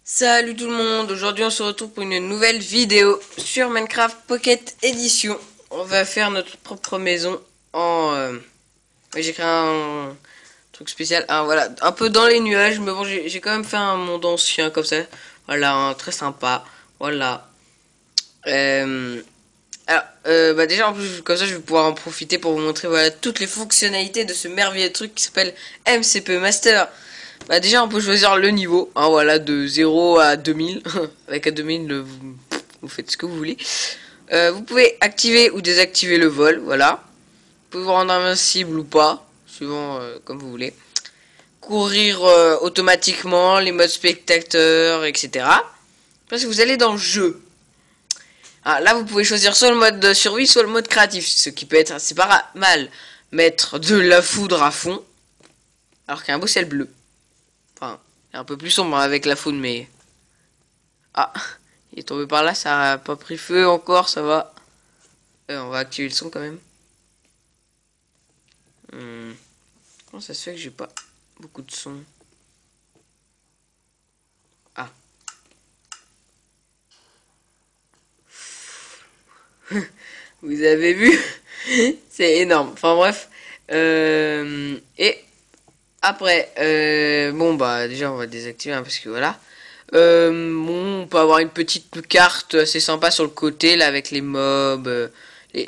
Salut tout le monde, aujourd'hui on se retrouve pour une nouvelle vidéo sur Minecraft Pocket Edition. On va faire notre propre maison en... j'ai créé un truc spécial, voilà, un peu dans les nuages, mais bon j'ai quand même fait un monde ancien comme ça. Voilà, très sympa, voilà. Déjà en plus comme ça je vais pouvoir en profiter pour vous montrer voilà toutes les fonctionnalités de ce merveilleux truc qui s'appelle MCP Master. Bah déjà on peut choisir le niveau, voilà, de 0 à 2000. Avec à 2000 vous faites ce que vous voulez. Vous pouvez activer ou désactiver le vol, voilà. Vous pouvez vous rendre invincible ou pas, suivant comme vous voulez. Courir automatiquement, les modes spectateur, etc. Parce que vous allez dans le jeu. Là vous pouvez choisir soit le mode de survie, soit le mode créatif. Ce qui peut être, c'est pas mal, mettre de la foudre à fond. Alors qu'il y a un beau ciel bleu. Enfin, un peu plus sombre avec la faune, mais... Ah, il est tombé par là, ça a pas pris feu encore, ça va. On va activer le son quand même. Comment ça se fait que j'ai pas beaucoup de son? Ah. Vous avez vu? C'est énorme. Enfin bref. Et après, bon bah déjà on va désactiver parce que voilà. Bon, on peut avoir une petite carte assez sympa sur le côté là avec les mobs,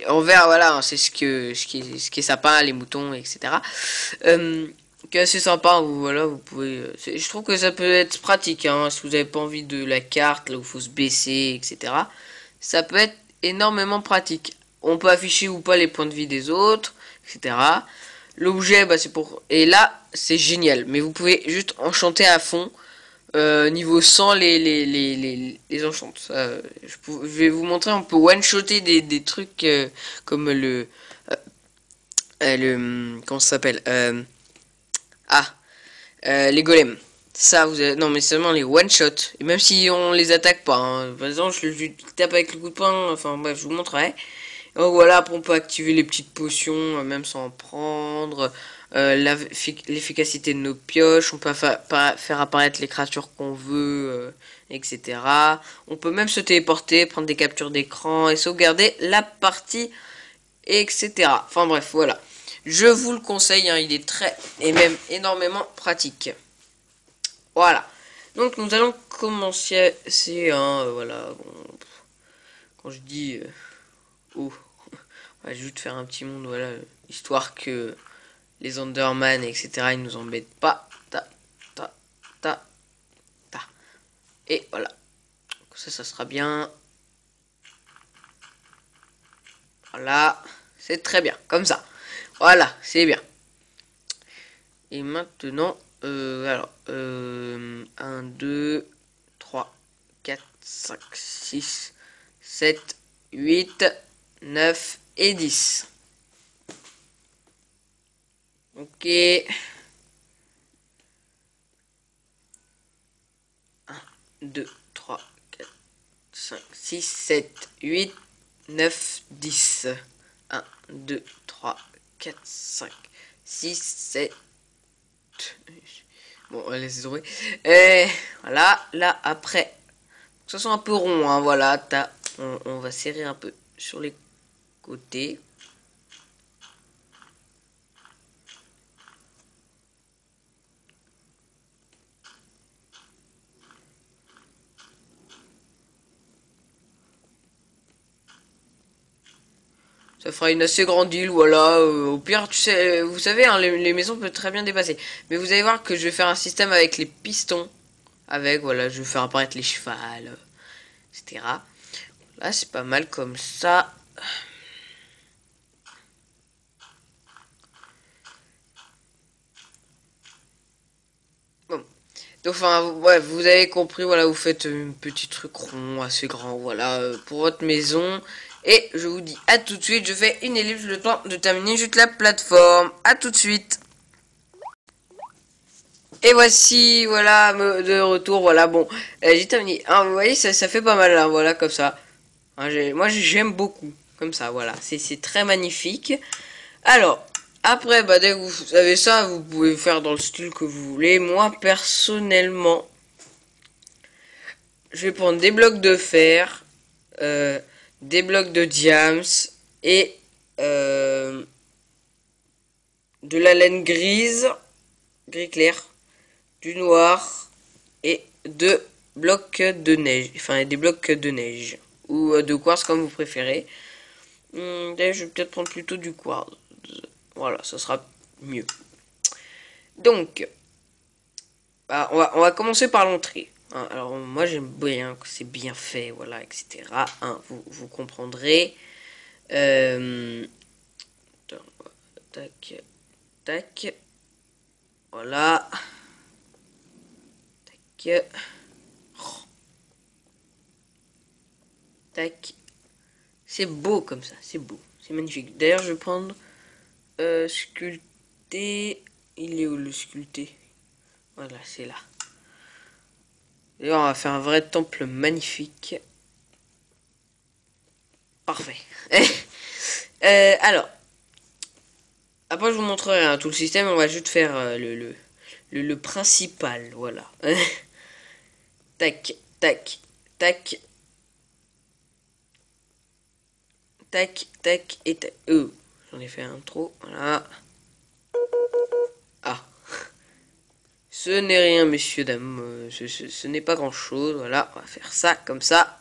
en vert, voilà, hein, c'est ce qui est sympa, les moutons, etc. Qui est assez sympa, voilà, vous pouvez. Je trouve que ça peut être pratique, hein, si vous n'avez pas envie de la carte là où il faut se baisser, etc. Ça peut être énormément pratique. On peut afficher ou pas les points de vie des autres, etc. L'objet, bah c'est pour. Et là, c'est génial, mais vous pouvez juste enchanter à fond. Niveau 100 les enchantes. Je vais vous montrer, on peut one-shotter des trucs comme comment ça s'appelle les golems. Ça, vous avez, non mais seulement les one-shot. Et même si on les attaque pas, hein. Par exemple, je tape avec le coup de poing, enfin bref, je vous montrerai. Donc voilà, après on peut activer les petites potions, même sans en prendre. L'efficacité de nos pioches, on peut faire apparaître les créatures qu'on veut, etc. On peut même se téléporter, prendre des captures d'écran et sauvegarder la partie, etc. Enfin bref, voilà. Je vous le conseille, hein, il est très et même énormément pratique. Voilà. Donc nous allons commencer, voilà. Bon, quand je dis... oh, on va juste faire un petit monde, voilà, histoire que les Enderman, etc., ils nous embêtent pas. Ta, ta, ta, ta. Et voilà. Ça sera bien. Voilà. C'est très bien. Comme ça. Voilà, c'est bien. Et maintenant, 1, 2, 3, 4, 5, 6, 7, 8, 9 et 10. Ok. 1, 2, 3, 4, 5, 6, 7, 8, 9, 10. 1, 2, 3, 4, 5, 6, 7. Bon, on va laisser tomber. Et voilà, là, après, ça sent un peu rond, hein, voilà. On va serrer un peu sur les côtés. Ça fera une assez grande île, voilà. Au pire, tu sais, vous savez, hein, les maisons peuvent très bien dépasser. Mais vous allez voir que je vais faire un système avec les pistons. Avec, voilà, je vais faire apparaître les chevals, etc. Là, c'est pas mal comme ça. Bon. Donc, enfin, ouais, vous avez compris, voilà, vous faites un petit truc rond, assez grand, voilà, pour votre maison. Et je vous dis à tout de suite, je fais une ellipse le temps de terminer juste la plateforme. À tout de suite. Et voici, voilà, de retour, voilà, bon, j'ai terminé. Hein, vous voyez, ça fait pas mal, là, voilà, comme ça. Hein, moi, j'aime beaucoup, comme ça, voilà, c'est très magnifique. Alors, après, bah, dès que vous avez ça, vous pouvez faire dans le style que vous voulez. Moi, personnellement, je vais prendre des blocs de fer, des blocs de diams et de la laine gris clair, du noir et deux blocs de neige, enfin des blocs de neige ou de quartz comme vous préférez. D'ailleurs, je vais peut-être prendre plutôt du quartz. Voilà, ça sera mieux. Donc, bah, on va commencer par l'entrée. Hein, alors, moi, j'aime bien que c'est bien fait, voilà, etc. Hein, vous comprendrez. Tac, tac. Voilà. Tac. Tac. C'est beau comme ça, c'est beau. C'est magnifique. D'ailleurs, je vais prendre sculpté. Il est où le sculpté? Voilà, c'est là. D'ailleurs, on va faire un vrai temple magnifique. Parfait. Alors, après je vous montrerai tout le système. On va juste faire le principal. Voilà. Tac, tac, tac. Tac, tac et tac. J'en ai fait un trop. Voilà. Ah. Ce n'est rien, messieurs, dames. Ce n'est pas grand chose. Voilà. On va faire ça comme ça.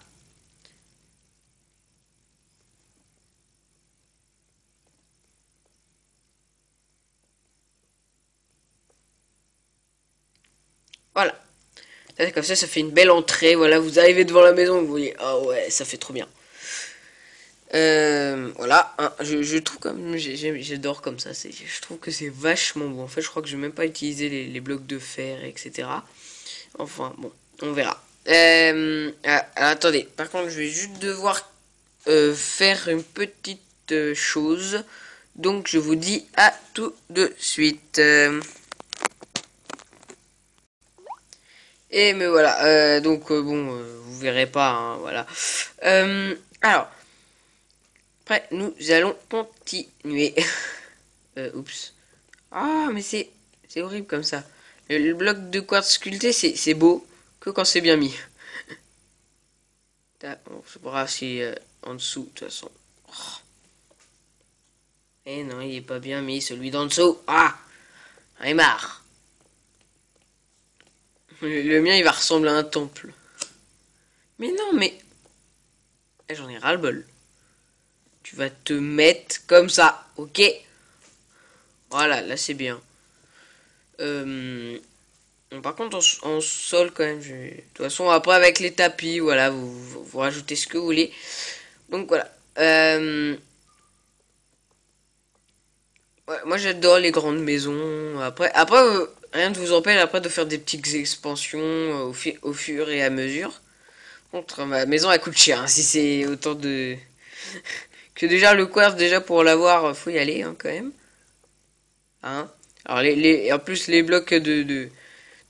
Voilà. Comme ça fait une belle entrée. Voilà, vous arrivez devant la maison, vous voyez, ah ouais, ça fait trop bien. Voilà, hein, je trouve comme j'adore comme ça. Je trouve que c'est vachement bon. En fait, je crois que je vais même pas utiliser les blocs de fer, etc. Enfin, bon, on verra. Attendez, par contre, je vais juste devoir faire une petite chose. Donc, je vous dis à tout de suite. Et mais voilà, donc bon, vous verrez pas, hein, voilà. Alors, après, nous allons continuer. Oups. Ah, mais c'est horrible comme ça. Le bloc de quartz sculpté, c'est beau que quand c'est bien mis. On se verra si en dessous, de toute façon. Oh. Eh non, il est pas bien mis, celui d'en dessous. Ah, j'en ai marre. Le mien, il va ressembler à un temple. Mais non, mais... J'en ai ras-le-bol. Tu vas te mettre comme ça, ok? Voilà, là c'est bien. Par contre, en sol, quand même, de toute façon, après, avec les tapis, voilà, vous rajoutez ce que vous voulez. Donc, voilà. Ouais, moi, j'adore les grandes maisons. Après rien ne vous empêche après de faire des petites expansions au fur et à mesure. Contre ma maison, elle coûte cher. Hein, si c'est autant de... que déjà, le quartz, déjà, pour l'avoir, faut y aller, hein, quand même. Hein. Alors, en plus, les blocs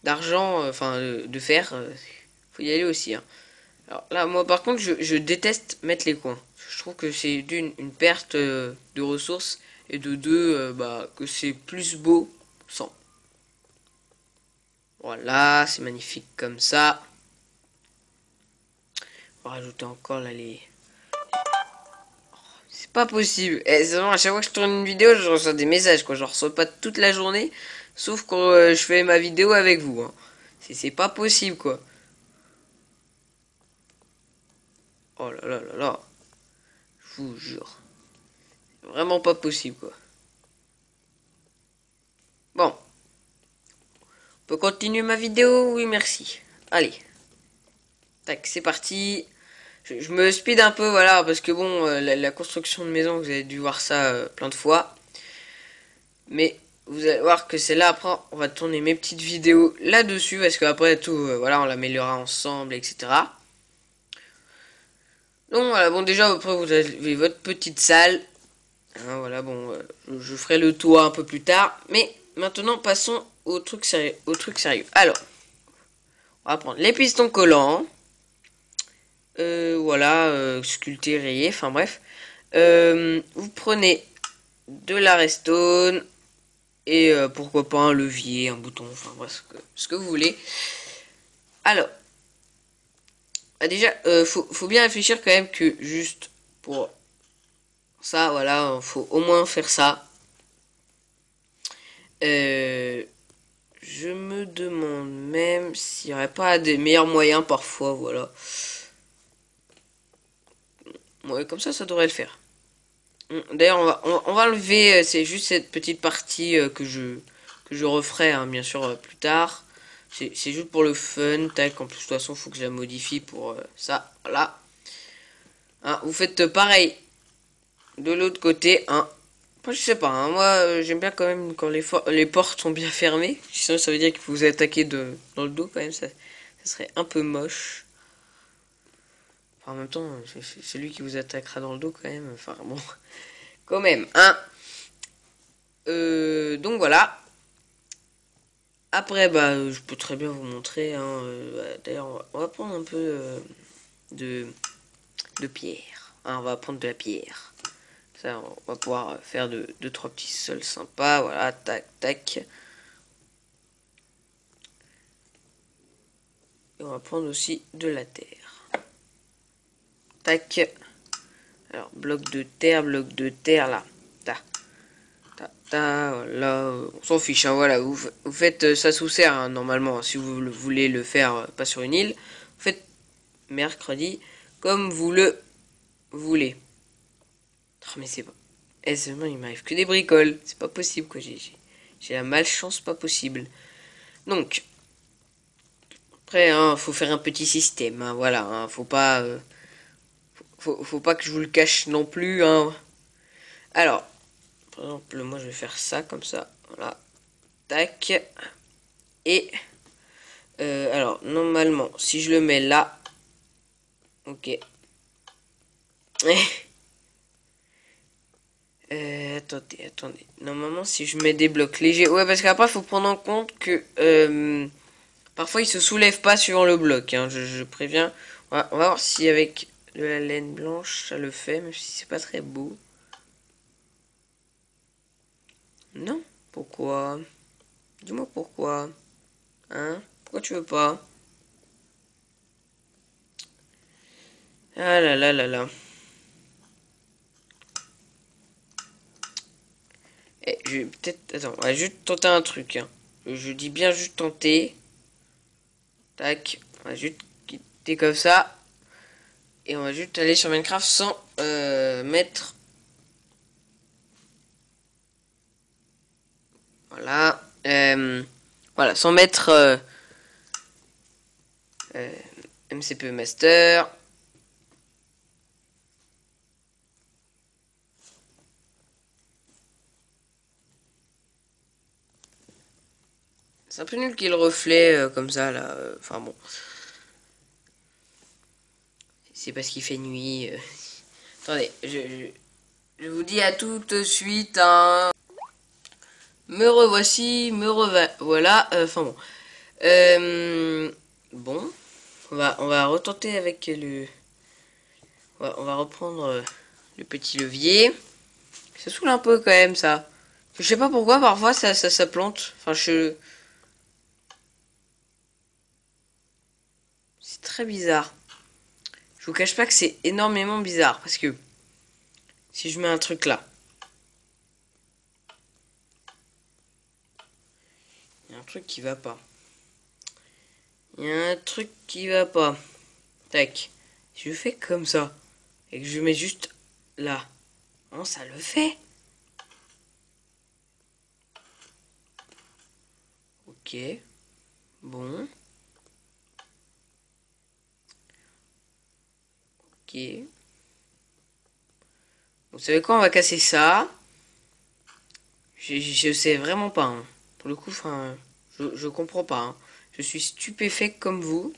d'argent, enfin de fer, faut y aller aussi. Hein. Alors là, moi par contre, je déteste mettre les coins. Je trouve que c'est d'une une perte de ressources et de deux, bah, que c'est plus beau sans. Voilà, c'est magnifique comme ça. On va rajouter encore là les... C'est pas possible. C'est vraiment, à chaque fois que je tourne une vidéo, je reçois des messages, quoi. Je reçois pas toute la journée, sauf quand je fais ma vidéo avec vous. Hein. C'est pas possible, quoi. Oh là là là là. Je vous jure. C'est vraiment pas possible, quoi. Bon. On peut continuer ma vidéo? Oui, merci. Allez. Tac, c'est parti. Je me speed un peu, voilà, parce que bon, la construction de maison, vous avez dû voir ça plein de fois. Mais vous allez voir que c'est là, après, on va tourner mes petites vidéos là-dessus, parce qu'après tout, voilà, on l'améliorera ensemble, etc. Donc voilà, bon, déjà, après, vous avez votre petite salle. Hein, voilà, bon, je ferai le toit un peu plus tard. Mais maintenant, passons au truc sérieux. Alors, on va prendre les pistons collants. Voilà, sculpté, rayé, enfin bref. Vous prenez de la redstone et pourquoi pas un levier, un bouton, enfin bref, ce que vous voulez. Alors, Ah, déjà, faut bien réfléchir quand même que juste pour ça, voilà, faut au moins faire ça. Euh, je me demande même s'il n'y aurait pas des meilleurs moyens parfois, voilà. Ouais, comme ça devrait le faire. D'ailleurs, on va enlever, c'est juste cette petite partie que je referai, hein, bien sûr, plus tard. C'est juste pour le fun, tac, en plus, de toute façon, faut que je la modifie pour ça, voilà. Hein, vous faites pareil de l'autre côté, hein. Moi, je sais pas, hein, moi, j'aime bien quand même quand les portes sont bien fermées. Sinon, ça veut dire qu'il faut vous attaquer dans le dos, quand même, ça serait un peu moche. Enfin, en même temps, c'est lui qui vous attaquera dans le dos, quand même. Enfin, bon, quand même, hein. Donc voilà. Après, bah, je peux très bien vous montrer. Hein, d'ailleurs, on va prendre un peu de, de pierre. Hein, on va prendre de la pierre. Ça, on va pouvoir faire deux trois petits sols sympas. Voilà, tac, tac. Et on va prendre aussi de la terre. Tac. Alors, bloc de terre, là. Ta, voilà. On s'en fiche, hein, voilà. Vous faites ça sous serre, hein, normalement. Si vous voulez le faire, pas sur une île. Vous faites mercredi comme vous le voulez. Oh, mais c'est pas. Eh, seulement, il m'arrive que des bricoles. C'est pas possible, quoi. J'ai la malchance pas possible. Donc, après, hein, faut faire un petit système. Hein, voilà, hein, faut pas que je vous le cache non plus. Hein. Alors, par exemple, moi, je vais faire ça comme ça. Voilà. Tac. Et, alors, normalement, si je le mets là. Ok. Attendez. Normalement, si je mets des blocs légers. Ouais, parce qu'après, il faut prendre en compte que. Parfois, il se soulève pas suivant le bloc. Hein, je préviens. On va voir si avec de la laine blanche, ça le fait. Même si c'est pas très beau. Non. Pourquoi? Dis-moi pourquoi. Hein? Pourquoi tu veux pas? Ah là là là là. Eh, je vais peut-être. Attends, on va juste tenter un truc. Hein. Je dis bien juste tenter. Tac. On va juste quitter comme ça. Et on va juste aller sur Minecraft sans mettre. Voilà. Voilà, sans mettre euh, MCP Master. C'est un peu nul qu'il y ait le reflet comme ça là. Enfin bon. C'est parce qu'il fait nuit. Attendez, je vous dis à tout de suite. Hein. Me revoici, me voilà. Enfin bon. Bon. On va retenter avec le. On va reprendre le petit levier. Ça saoule un peu quand même ça. Je sais pas pourquoi parfois ça plante. Enfin c'est très bizarre. Je vous cache pas que c'est énormément bizarre parce que si je mets un truc là, il y a un truc qui va pas. Il y a un truc qui va pas. Tac. Si je fais comme ça et que je mets juste là, non, ça le fait. Ok. Bon. Ok. Vous savez quoi, on va casser ça. Je sais vraiment pas. Hein. Pour le coup, enfin, je comprends pas. Hein. Je suis stupéfait comme vous.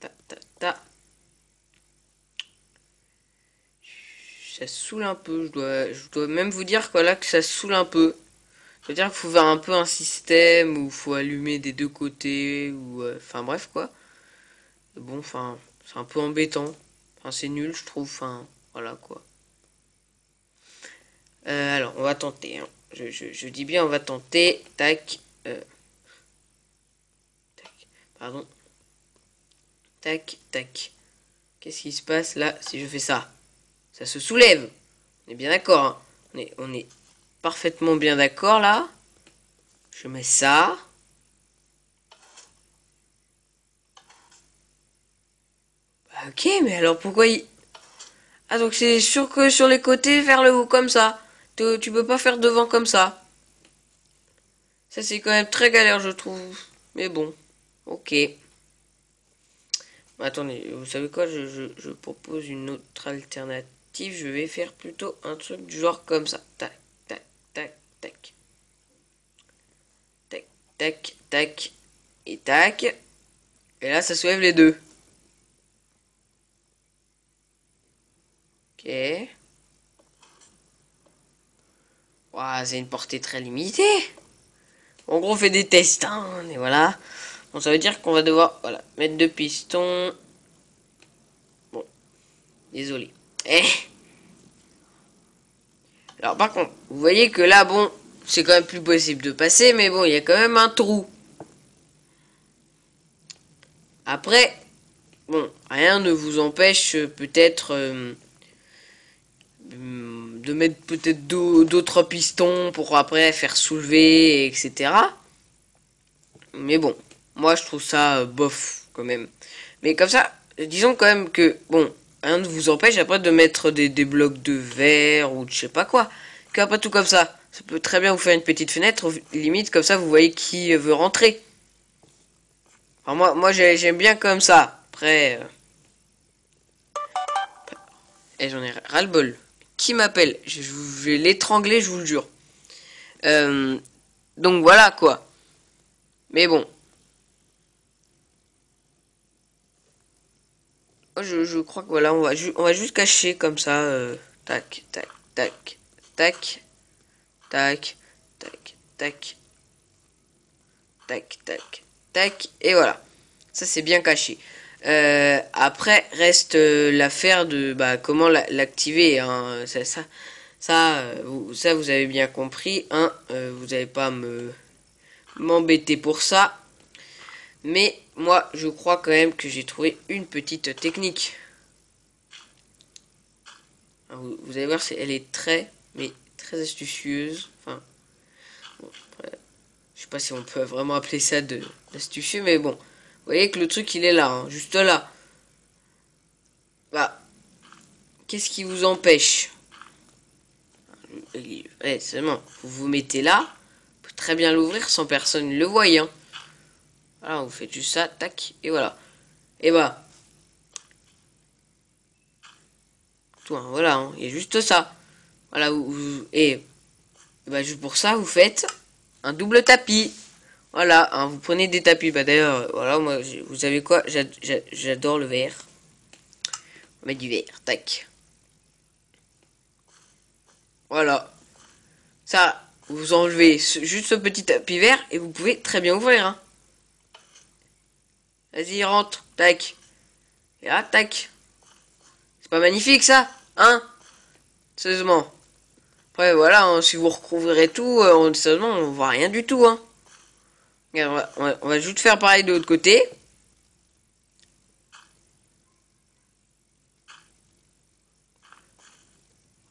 Ta, ta, ta. Ça saoule un peu. Je dois même vous dire quoi, là, que ça saoule un peu. Ça veut dire qu'il faut faire un peu un système où il faut allumer des deux côtés. Ou, enfin, bref, quoi. Bon, enfin, c'est un peu embêtant. Enfin, c'est nul, je trouve. Enfin, voilà, quoi. Alors, on va tenter. Hein. Je dis bien, on va tenter. Tac. Pardon. Tac, tac. Qu'est-ce qui se passe là si je fais ça? Ça se soulève. On est bien d'accord, hein. On est parfaitement bien d'accord là. Je mets ça. Bah, ok, mais alors pourquoi il... Ah, donc c'est sûr que sur les côtés, faire le haut comme ça. Tu peux pas faire devant comme ça. Ça, c'est quand même très galère, je trouve. Mais bon, ok. Attendez, vous savez quoi, je propose une autre alternative. Je vais faire plutôt un truc du genre comme ça. Tac, tac, tac, tac. Tac, tac, tac. Et tac. Et là, ça soulève les deux. Ok. Ouah, c'est une portée très limitée. En gros, on fait des tests, hein, et voilà. Bon, ça veut dire qu'on va devoir, voilà, mettre deux pistons. Bon, désolé. Eh. Alors, par contre, vous voyez que là, bon, c'est quand même plus possible de passer, mais bon, il y a quand même un trou. Après, bon, rien ne vous empêche peut-être de mettre peut-être d'autres pistons pour après faire soulever, etc. Mais bon, moi je trouve ça bof quand même. Mais comme ça, disons quand même que, bon, rien ne vous empêche après de mettre des blocs de verre ou de je sais pas quoi. Qu'après tout comme ça, ça peut très bien vous faire une petite fenêtre, limite comme ça vous voyez qui veut rentrer. Enfin, moi j'aime bien comme ça. Après, j'en ai ras-le-bol. Qui m'appelle? Je vais l'étrangler, je vous le jure. Euh, donc voilà quoi. Mais bon, je crois que voilà, on va juste cacher comme ça. Tac, tac, tac, tac, tac, tac, tac, tac, tac, tac. Et voilà. Ça c'est bien caché. Après reste l'affaire de bah, comment l'activer. Hein. Ça, vous avez bien compris. Hein. Vous n'allez pas m'embêter pour ça. Mais moi, je crois quand même que j'ai trouvé une petite technique. Vous allez voir, elle est très, mais très astucieuse. Enfin, bon, après, je sais pas si on peut vraiment appeler ça d'astucieux, mais bon. Vous voyez que le truc, il est là, hein, juste là. Bah, qu'est-ce qui vous empêche? Seulement, vous vous mettez là, vous pouvez très bien l'ouvrir sans personne le voyant. Hein. Voilà, vous faites juste ça, tac, et voilà. Et bah, tout, hein, voilà, hein, il y a juste ça. Voilà, et bah, juste pour ça, vous faites un double tapis. Voilà, hein, vous prenez des tapis. Bah d'ailleurs, voilà, moi, vous savez quoi? J'adore le verre. On met du verre, tac. Voilà. Ça, vous enlevez juste ce petit tapis vert et vous pouvez très bien ouvrir. Hein. Vas-y, rentre, tac. Et là, tac. C'est pas magnifique ça? Hein? Sérieusement. Après, voilà, hein, si vous recouvrirez tout, sérieusement, on voit rien du tout. Hein. Regarde, on va juste faire pareil de l'autre côté.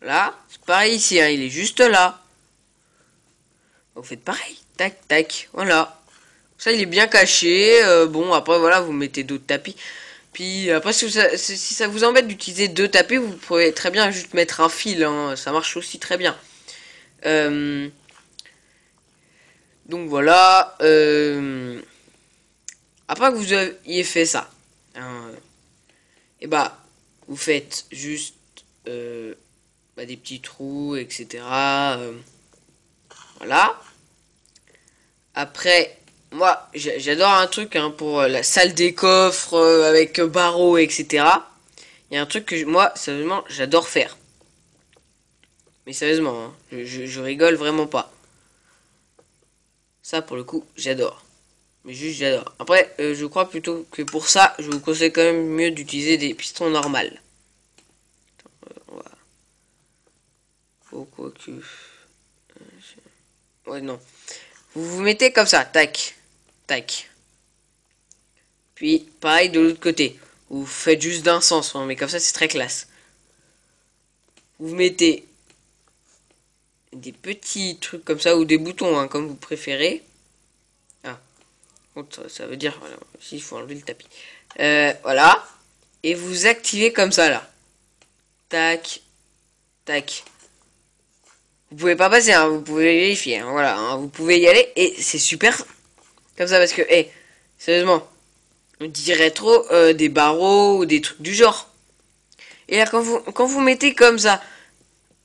Là, c'est pareil ici, hein, il est juste là. Vous faites pareil, tac, tac, voilà. Ça, il est bien caché. Bon, après, voilà, vous mettez d'autres tapis. Puis après, si ça vous embête d'utiliser deux tapis, vous pouvez très bien juste mettre un fil. Hein, ça marche aussi très bien. Euh, donc voilà. Après que vous ayez fait ça, hein, et bah, vous faites juste bah, des petits trous, etc. Voilà. Après, moi, j'adore un truc hein, pour la salle des coffres avec barreaux, etc. Il y a un truc que moi, sérieusement, j'adore faire. Mais sérieusement, hein, je rigole vraiment pas. Ça, pour le coup, j'adore. Mais juste, j'adore. Après, je crois plutôt que pour ça, je vous conseille quand même mieux d'utiliser des pistons normales. On va... Oh, quoi que... Ouais, non. Vous vous mettez comme ça, tac, tac. Puis, pareil de l'autre côté. Vous faites juste d'un sens, hein, mais comme ça, c'est très classe. Vous mettez des petits trucs comme ça, ou des boutons, hein, comme vous préférez. Ah, ça veut dire, voilà, ici, il faut enlever le tapis. Voilà. Et vous activez comme ça, là. Tac, tac. Vous pouvez pas passer, hein, vous pouvez vérifier, hein, voilà, hein, vous pouvez y aller, et c'est super comme ça, parce que, sérieusement, on dirait trop des barreaux ou des trucs du genre. Et là, quand vous mettez comme ça,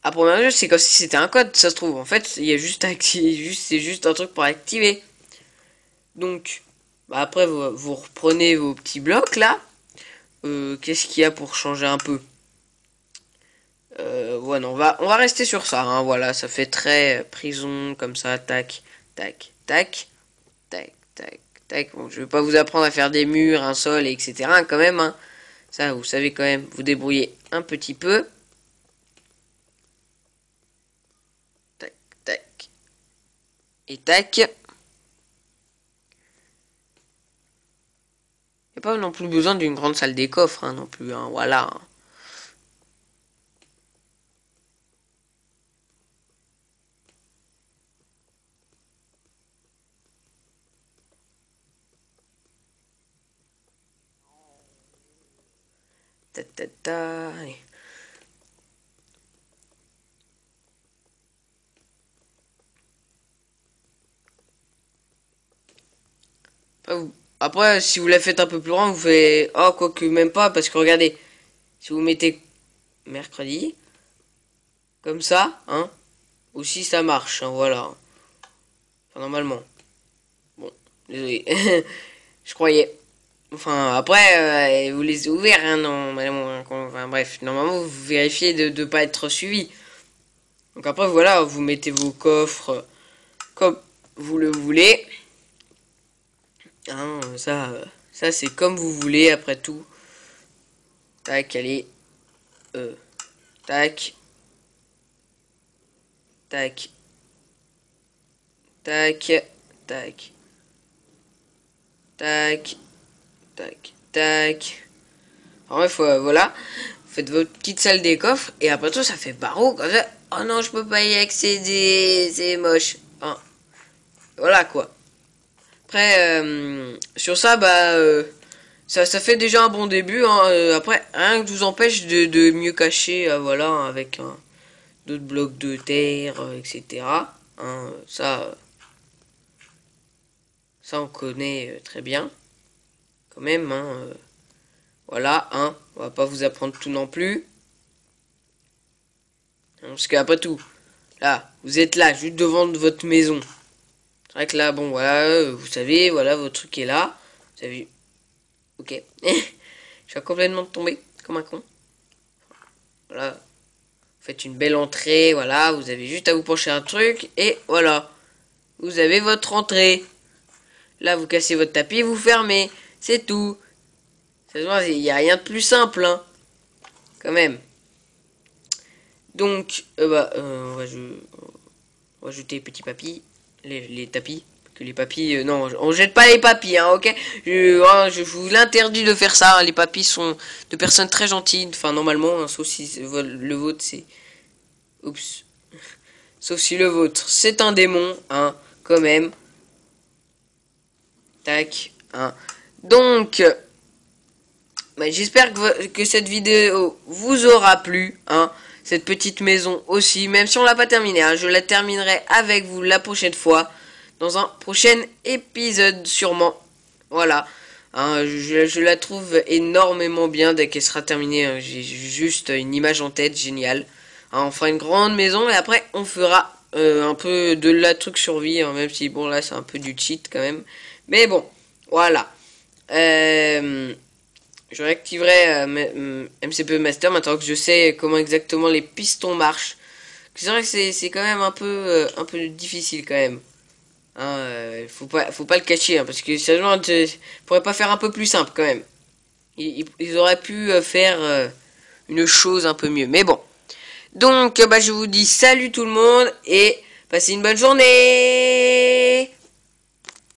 à première vue, c'est comme si c'était un code, ça se trouve. En fait, il y a juste c'est juste un truc pour activer. Donc, bah après, vous reprenez vos petits blocs, là. Qu'est-ce qu'il y a pour changer un peu? Ouais, non, on va rester sur ça, hein, voilà, ça fait très prison, comme ça, tac, tac, tac, tac, tac, tac. Bon, je vais pas vous apprendre à faire des murs, un sol, etc., hein, quand même, hein. Ça, vous savez quand même vous débrouiller un petit peu. Tac, tac, et tac. Il n'y a pas non plus besoin d'une grande salle des coffres, hein, non plus, hein, voilà, hein. Ta, ta, ta. Après, si vous la faites un peu plus grande, vous faites... Oh, quoique même pas, parce que regardez, si vous mettez mercredi, comme ça, hein, aussi ça marche, hein, voilà. Enfin, normalement. Bon, désolé. Je croyais. Enfin, après, vous les ouverts, hein, normalement. Enfin, bref, normalement, vous vérifiez de ne pas être suivi. Donc après, voilà, vous mettez vos coffres comme vous le voulez. Hein, ça c'est comme vous voulez, après tout. Tac, allez. Tac. Tac. Tac. Tac. Tac. Tac. Tac. En bref, voilà. Vous faites votre petite salle des coffres. Et après tout, ça fait barreau comme ça. Oh non, je peux pas y accéder. C'est moche. Hein. Voilà quoi. Après, sur ça, bah... ça fait déjà un bon début. Hein. Après, rien que vous empêche de mieux cacher, voilà, avec d'autres blocs de terre, etc. Hein, ça, on connaît très bien, quand même. Hein, voilà, hein, on va pas vous apprendre tout non plus. Hein, parce qu'après tout, là, vous êtes là, juste devant votre maison. C'est vrai que là, bon, voilà, vous savez, voilà, votre truc est là. Vous avez vu. Ok. Je suis complètement tombé, comme un con. Voilà. Vous faites une belle entrée, voilà, vous avez juste à vous pencher un truc, et voilà. Vous avez votre entrée. Là, vous cassez votre tapis, vous fermez. C'est tout. Il n'y a rien de plus simple, hein. Quand même. Donc, on va jeter les petits papis. Les tapis. Que les papis... non, on jette pas les papis, hein, ok. Je vous l'interdis de faire ça. Hein. Les papis sont de personnes très gentilles. Enfin, normalement, hein, sauf si le vôtre, c'est... Oups. Sauf si le vôtre, c'est un démon, hein, quand même. Tac, hein. Donc, bah, j'espère que cette vidéo vous aura plu, hein. Cette petite maison aussi, même si on l'a pas terminée, hein, je la terminerai avec vous la prochaine fois, dans un prochain épisode sûrement. Voilà, hein, je la trouve énormément bien dès qu'elle sera terminée. Hein, j'ai juste une image en tête, géniale. Hein, on fera une grande maison et après on fera un peu de la truc survie, hein, même si bon là c'est un peu du cheat quand même. Mais bon, voilà. Je réactiverai MCP Master maintenant que je sais comment exactement les pistons marchent. C'est vrai que c'est quand même un peu difficile quand même. Hein, faut pas le cacher, hein, parce que sérieusement, pourrait pas faire un peu plus simple quand même. Ils auraient pu faire une chose un peu mieux. Mais bon. Donc, bah, je vous dis salut tout le monde et passez une bonne journée.